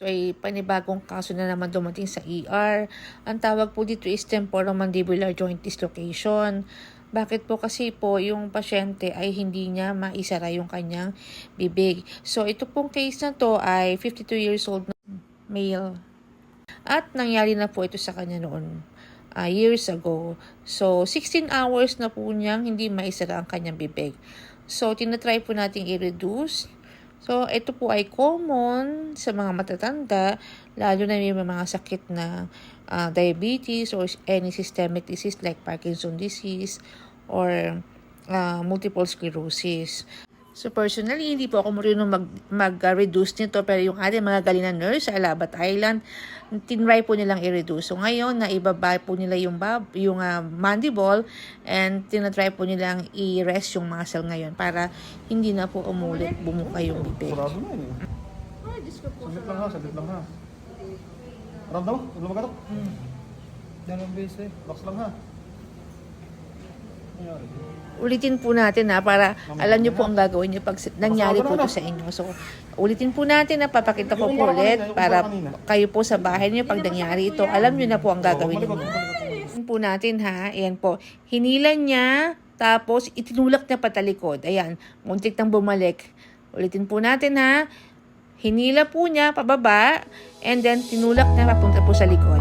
Ito ay panibagong kaso na naman dumating sa ER. Ang tawag po dito is temporomandibular joint dislocation. Bakit po? Kasi po yung pasyente ay hindi niya maisara yung kanyang bibig. So ito pong case na to ay 52 years old na male. At nangyari na po ito sa kanya noon years ago. So 16 hours na po niyang hindi maisara ang kanyang bibig. So tinatry po nating i-reduce. So, ito po ay common sa mga matatanda, lalo na may mga sakit na diabetes or any systemic disease like Parkinson disease or multiple sclerosis. So, personally, hindi po ako marunong mag-reduce nito, pero yung ating mga galing na nurse sa Alabat Island, tinry po nilang i-reduce. So, ngayon, naibaba po nila yung mandible and tinatry po nilang i-rest yung muscle ngayon para hindi na po umulit bumuka yung bibig. Sarado na yun eh. Ay, Diyos ko po. Saglit lang ha. Ramdam mo? Huwag lumagatok. Dalawang beses. Relax lang ha. Nangyari. Ulitin po natin para alam niyo po ang gagawin niyo pag nangyari po ito sa inyo. So, ulitin po natin papakita ko po ulit para kayo po sa bahay niyo pag nangyari ito, alam niyo na po ang gagawin niyo. Ulitin po natin ayan po. Hinilan niya, tapos itinulak niya patalikod. Ayan, muntik nang bumalik. Ulitin po natin Hinila po niya pababa, and then tinulak niya papunta po sa likod.